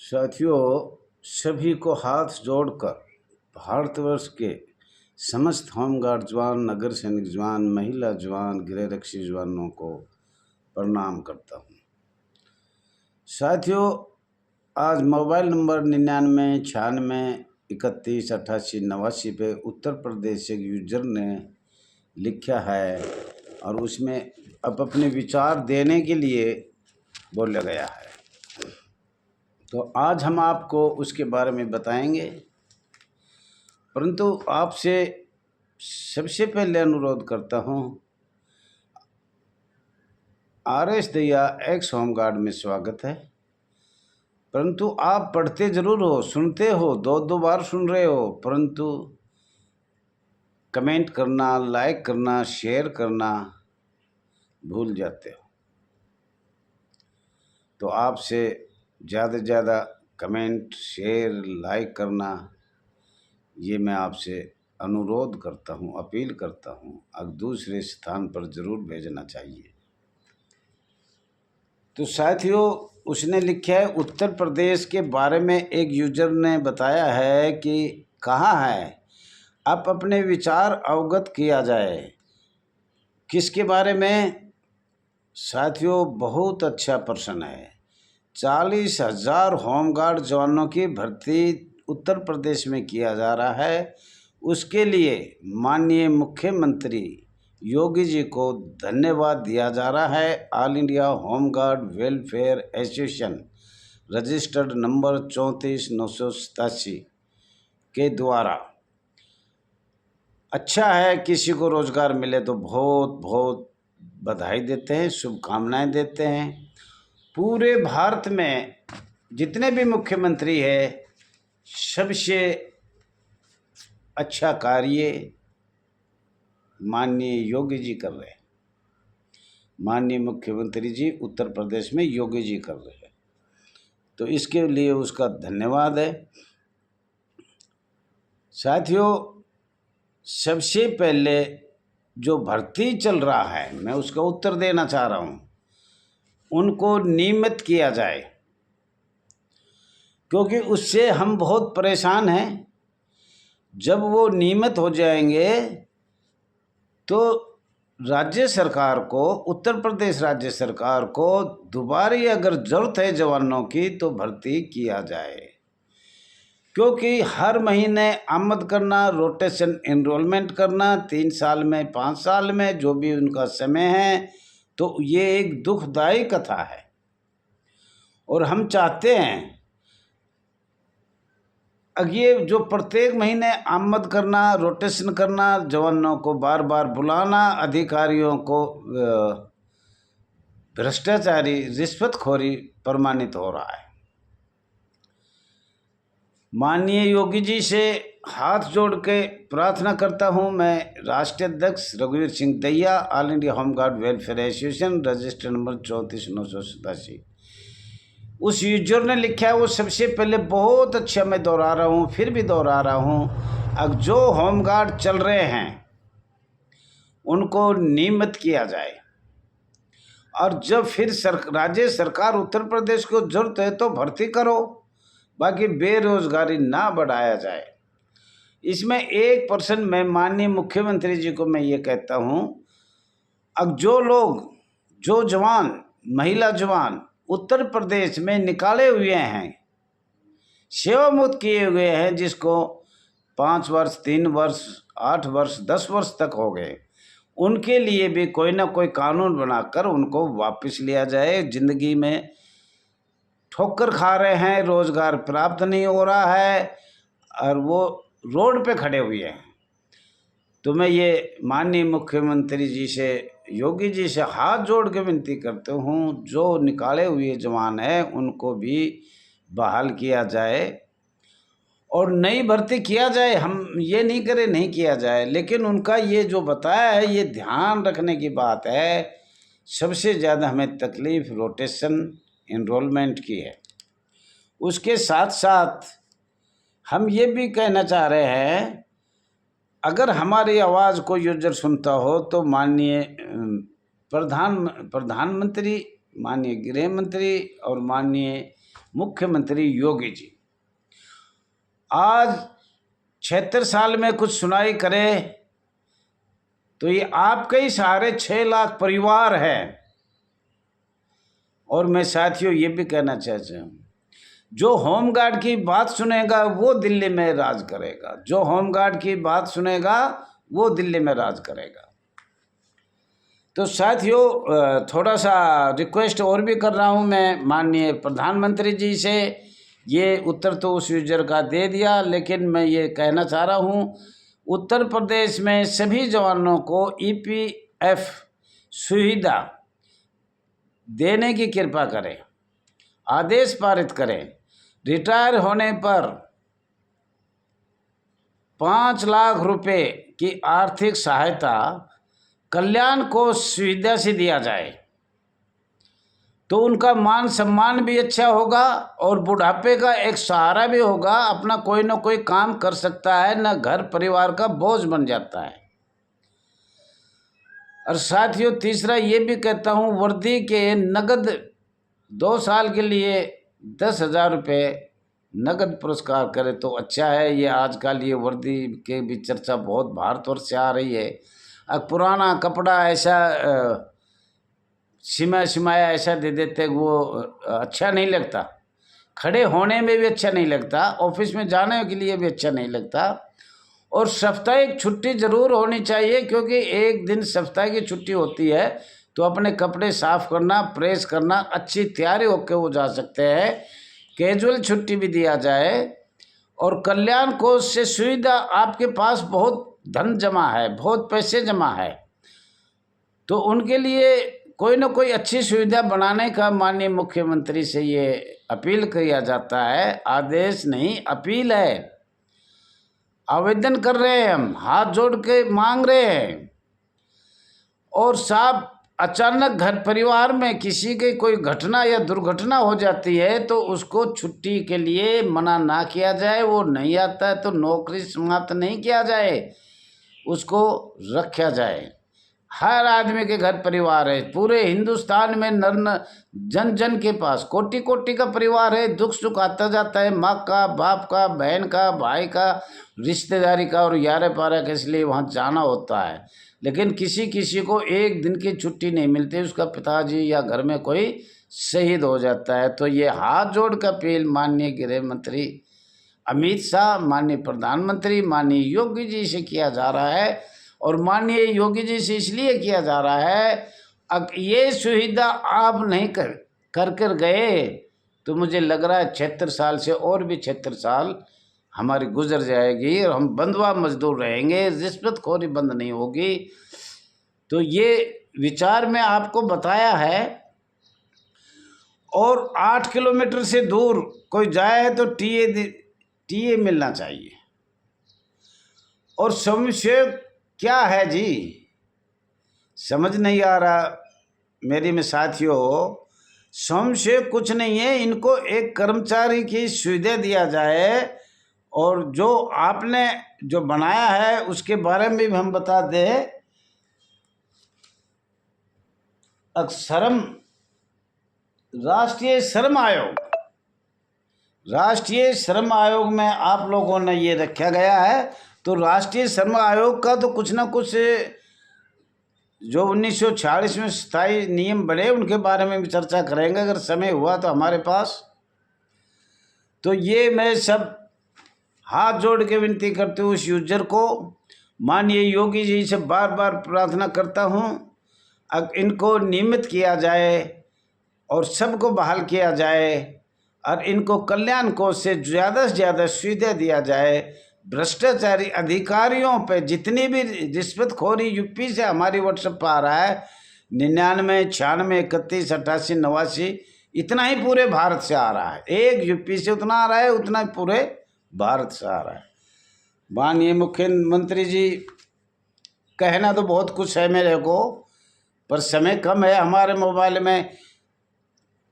साथियों, सभी को हाथ जोड़कर भारतवर्ष के समस्त होमगार्ड जवान, नगर सैनिक जवान, महिला जवान, गृहरक्षी जवानों को प्रणाम करता हूँ। साथियों, आज मोबाइल नंबर 9996918889 पे उत्तर प्रदेश से यूजर ने लिखा है और उसमें अब अपने विचार देने के लिए बोला गया है। तो आज हम आपको उसके बारे में बताएंगे, परंतु आपसे सबसे पहले अनुरोध करता हूँ, RS दैया एक्स होमगार्ड में स्वागत है। परंतु आप पढ़ते ज़रूर हो, सुनते हो, दो बार सुन रहे हो, परंतु कमेंट करना, लाइक करना, शेयर करना भूल जाते हो। तो आपसे ज़्यादा से ज़्यादा कमेंट, शेयर, लाइक करना, ये मैं आपसे अनुरोध करता हूँ, अपील करता हूँ। अब दूसरे स्थान पर ज़रूर भेजना चाहिए। तो साथियों, उसने लिखा है, उत्तर प्रदेश के बारे में एक यूजर ने बताया है कि कहाँ है, अब अपने विचार अवगत किया जाए। किसके बारे में? साथियों, बहुत अच्छा प्रश्न है। 40,000 होमगार्ड जवानों की भर्ती उत्तर प्रदेश में किया जा रहा है। उसके लिए माननीय मुख्यमंत्री योगी जी को धन्यवाद दिया जा रहा है। All India home guard welfare association registered number 34,987 के द्वारा। अच्छा है, किसी को रोज़गार मिले तो बहुत बहुत बधाई देते हैं, शुभकामनाएं देते हैं। पूरे भारत में जितने भी मुख्यमंत्री है, सबसे अच्छा कार्य माननीय योगी जी कर रहे हैं। माननीय मुख्यमंत्री जी उत्तर प्रदेश में योगी जी कर रहे हैं, तो इसके लिए उसका धन्यवाद है। साथियों, सबसे पहले जो भर्ती चल रहा है, मैं उसका उत्तर देना चाह रहा हूँ। उनको नियमित किया जाए, क्योंकि उससे हम बहुत परेशान हैं। जब वो नियमित हो जाएंगे तो राज्य सरकार को, उत्तर प्रदेश राज्य सरकार को दोबारा अगर ज़रूरत है जवानों की तो भर्ती किया जाए। क्योंकि हर महीने आमद करना, रोटेशन एनरोलमेंट करना, 3 साल में, 5 साल में, जो भी उनका समय है, तो ये एक दुखदायी कथा है। और हम चाहते हैं अब ये जो प्रत्येक महीने आमद करना, रोटेशन करना, जवानों को बार बार बुलाना, अधिकारियों को भ्रष्टाचारी, रिश्वतखोरी प्रमाणित हो रहा है। माननीय योगी जी से हाथ जोड़ के प्रार्थना करता हूं मैं, राष्ट्रीय अध्यक्ष रघुवीर सिंह दैया, all India home guard welfare association, register number 34,987। उस यूजर ने लिखा है, वो सबसे पहले बहुत अच्छा, मैं दोहरा रहा हूँ, फिर भी दोहरा रहा हूँ, अब जो होमगार्ड चल रहे हैं उनको नियमित किया जाए। और जब फिर राज्य सरकार उत्तर प्रदेश को जरूरत है तो भर्ती करो, बाकी बेरोजगारी ना बढ़ाया जाए। इसमें 1% मैं माननीय मुख्यमंत्री जी को मैं ये कहता हूँ, अब जो लोग, जो जवान, महिला जवान उत्तर प्रदेश में निकाले हुए हैं, सेवा मुक्त किए हुए हैं, जिसको 5 वर्ष, 3 वर्ष, 8 वर्ष, 10 वर्ष तक हो गए, उनके लिए भी कोई ना कोई कानून बनाकर उनको वापस लिया जाए। जिंदगी में ठोकर खा रहे हैं, रोजगार प्राप्त नहीं हो रहा है और वो रोड पे खड़े हुए हैं। तो मैं ये माननीय मुख्यमंत्री जी से, योगी जी से हाथ जोड़ के विनती करते हूँ, जो निकाले हुए जवान हैं उनको भी बहाल किया जाए और नई भर्ती किया जाए। हम ये नहीं करें नहीं किया जाए, लेकिन उनका ये जो बताया है, ये ध्यान रखने की बात है। सबसे ज़्यादा हमें तकलीफ़ रोटेशन एनरोलमेंट की है। उसके साथ साथ हम ये भी कहना चाह रहे हैं, अगर हमारी आवाज़ को यूजर सुनता हो तो माननीय प्रधानमंत्री, माननीय गृह मंत्री और माननीय मुख्यमंत्री योगी जी। आज 76 साल में कुछ सुनाई करे तो ये आपके ही सहारे 6 लाख परिवार हैं। और मैं साथियों ये भी कहना चाहता हूँ, जो होमगार्ड की बात सुनेगा वो दिल्ली में राज करेगा, जो होमगार्ड की बात सुनेगा वो दिल्ली में राज करेगा। तो साथियों थोड़ा सा रिक्वेस्ट और भी कर रहा हूँ मैं माननीय प्रधानमंत्री जी से। ये उत्तर तो उस यूजर का दे दिया, लेकिन मैं ये कहना चाह रहा हूँ उत्तर प्रदेश में सभी जवानों को EPF सुविधा देने की कृपा करें, आदेश पारित करें। रिटायर होने पर 5 लाख रुपए की आर्थिक सहायता कल्याण कोष सुविधा से दिया जाए तो उनका मान सम्मान भी अच्छा होगा और बुढ़ापे का एक सहारा भी होगा। अपना कोई ना कोई काम कर सकता है, न घर परिवार का बोझ बन जाता है। और साथियों तीसरा ये भी कहता हूँ, वर्दी के नगद 2 साल के लिए 10,000 रुपये नगद पुरस्कार करे तो अच्छा है। ये आजकल ये वर्दी के भी चर्चा बहुत भारतवर्ष से आ रही है। अब पुराना कपड़ा ऐसा सिमाया ऐसा दे देते, वो अच्छा नहीं लगता, खड़े होने में भी अच्छा नहीं लगता, ऑफिस में जाने के लिए भी अच्छा नहीं लगता। और साप्ताहिक छुट्टी ज़रूर होनी चाहिए, क्योंकि एक दिन सप्ताह की छुट्टी होती है तो अपने कपड़े साफ़ करना, प्रेस करना, अच्छी तैयारी होकर वो जा सकते हैं। कैजुअल छुट्टी भी दिया जाए। और कल्याण कोष से सुविधा, आपके पास बहुत धन जमा है, बहुत पैसे जमा है, तो उनके लिए कोई ना कोई अच्छी सुविधा बनाने का माननीय मुख्यमंत्री से ये अपील किया जाता है। आदेश नहीं, अपील है। आवेदन कर रहे हैं, हम हाथ जोड़ के मांग रहे हैं। और साहब अचानक घर परिवार में किसी की कोई घटना या दुर्घटना हो जाती है तो उसको छुट्टी के लिए मना ना किया जाए। वो नहीं आता है तो नौकरी समाप्त नहीं किया जाए, उसको रखा जाए। हर आदमी के घर परिवार है, पूरे हिंदुस्तान में जन जन के पास कोटि कोटि का परिवार है। दुख सुख आता जाता है, माँ का, बाप का, बहन का, भाई का, रिश्तेदारी का और यारे पारे का, इसलिए वहाँ जाना होता है। लेकिन किसी किसी को एक दिन की छुट्टी नहीं मिलती, उसका पिताजी या घर में कोई शहीद हो जाता है। तो ये हाथ जोड़ कर अपील माननीय गृह मंत्री अमित शाह, माननीय प्रधानमंत्री माननीय योगी जी से किया जा रहा है। और माननीय योगी जी से इसलिए किया जा रहा है, अब ये सुविधा आप नहीं कर गए तो मुझे लग रहा है 76 साल से और भी 76 साल हमारी गुजर जाएगी और हम बंधुआ मजदूर रहेंगे, रिश्वतखोरी बंद नहीं होगी। तो ये विचार मैं आपको बताया है। और 8 किलोमीटर से दूर कोई जाए तो टीए मिलना चाहिए। और संशय क्या है जी, समझ नहीं आ रहा मेरी में साथियों। संशय कुछ नहीं है, इनको एक कर्मचारी की सुविधा दिया जाए। और जो आपने जो बनाया है उसके बारे में भी हम बता दें। श्रम राष्ट्रीय श्रम आयोग में आप लोगों ने ये रखा गया है। तो राष्ट्रीय श्रम आयोग का तो कुछ ना कुछ जो 1946 में स्थायी नियम बने उनके बारे में भी चर्चा करेंगे अगर समय हुआ तो हमारे पास। तो ये मैं सब हाथ जोड़ के विनती करते हूँ उस यूजर को, माननीय योगी जी से बार बार प्रार्थना करता हूँ अब इनको नियमित किया जाए और सबको बहाल किया जाए और इनको कल्याण कोष से ज़्यादा सुविधा दिया जाए। भ्रष्टाचारी अधिकारियों पे जितनी भी रिश्वतखोरी यूपी से हमारी व्हाट्सएप पर आ रहा है 99, 96, 31, 88, 89 इतना ही पूरे भारत से आ रहा है। एक यूपी से उतना आ रहा है, उतना ही पूरे भारत से आ रहा है। माननीय मुख्यमंत्री जी, कहना तो बहुत कुछ है मेरे को, पर समय कम है हमारे मोबाइल में।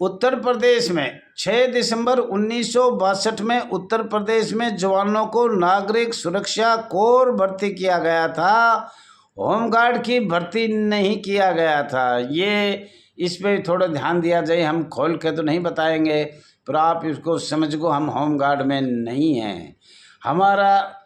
उत्तर प्रदेश में 6 दिसंबर 1962 में उत्तर प्रदेश में जवानों को नागरिक सुरक्षा कोर भर्ती किया गया था, होमगार्ड की भर्ती नहीं किया गया था। ये इस पे थोड़ा ध्यान दिया जाए। हम खोल के तो नहीं बताएंगे, पर आप इसको समझ को हम होमगार्ड में नहीं हैं। हमारा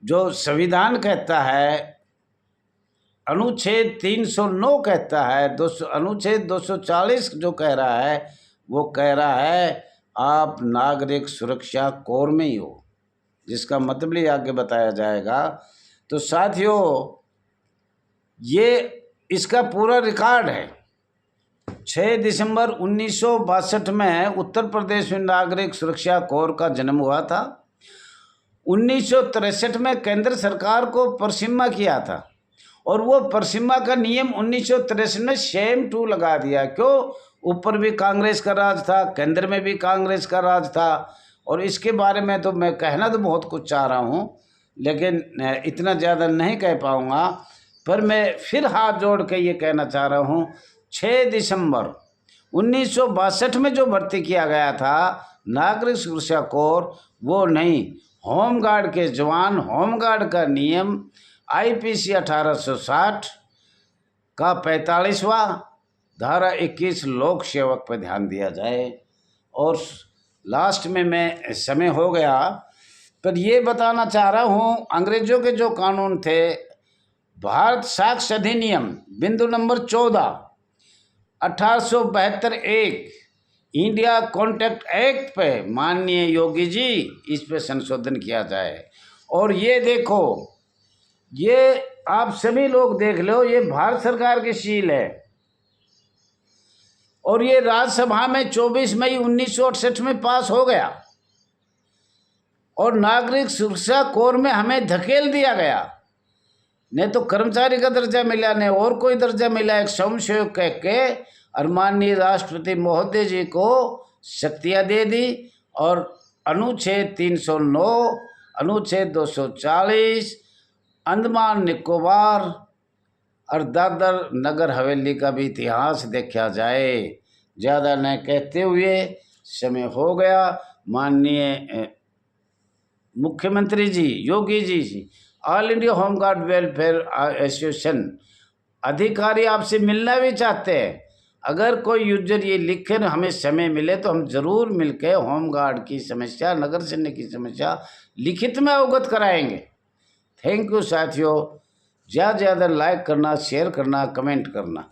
जो संविधान कहता है, अनुच्छेद 309 कहता है, अनुच्छेद 240 जो कह रहा है, वो कह रहा है आप नागरिक सुरक्षा कोर में ही हो, जिसका मतलब ही आगे बताया जाएगा। तो साथियों, ये इसका पूरा रिकॉर्ड है। 6 दिसंबर 1962 में उत्तर प्रदेश में नागरिक सुरक्षा कोर का जन्म हुआ था। 1963 में केंद्र सरकार को परिसीमा किया था, और वो परिसीमा का नियम 1963 में सेम टू लगा दिया। क्यों? ऊपर भी कांग्रेस का राज था, केंद्र में भी कांग्रेस का राज था। और इसके बारे में तो मैं कहना तो बहुत कुछ चाह रहा हूँ, लेकिन इतना ज़्यादा नहीं कह पाऊँगा। पर मैं फिर हाथ जोड़ के ये कहना चाह रहा हूँ, 6 दिसंबर 1962 में जो भर्ती किया गया था नागरिक सुरक्षा कोर, वो नहीं, होमगार्ड के जवान, होमगार्ड का नियम IPC 1860 का 45वां धारा 21 लोक सेवक पर ध्यान दिया जाए। और लास्ट में मैं समय हो गया, पर ये बताना चाह रहा हूँ, अंग्रेजों के जो कानून थे, भारत साक्ष्य अधिनियम बिंदु नंबर 14 1872 1 इंडिया कॉन्ट्रैक्ट एक्ट पे माननीय योगी जी इस पे संशोधन किया जाए। और ये देखो, ये आप सभी लोग देख लो, ये भारत सरकार की सील है, और ये राज्यसभा में 24 मई 1968 में पास हो गया, और नागरिक सुरक्षा कोर में हमें धकेल दिया गया। ने तो कर्मचारी का दर्जा मिला, ने और कोई दर्जा मिला, एक स्वयंसेवक कह के, और माननीय राष्ट्रपति महोदय जी को शक्तियाँ दे दी। और अनुच्छेद 309, अनुच्छेद 240, अंडमान निकोबार और दादर नगर हवेली का भी इतिहास देखा जाए। ज़्यादा न कहते हुए समय हो गया। माननीय मुख्यमंत्री ji Yogi ji, all India home guard welfare association अधिकारी आपसे मिलना भी चाहते हैं। अगर कोई यूजर ये लिखे ना, हमें समय मिले तो हम ज़रूर मिलकर होमगार्ड की समस्या, नगर सेना की समस्या लिखित में अवगत कराएंगे। थैंक यू साथियों। ज़्यादा से ज़्यादा लाइक करना, शेयर करना, कमेंट करना।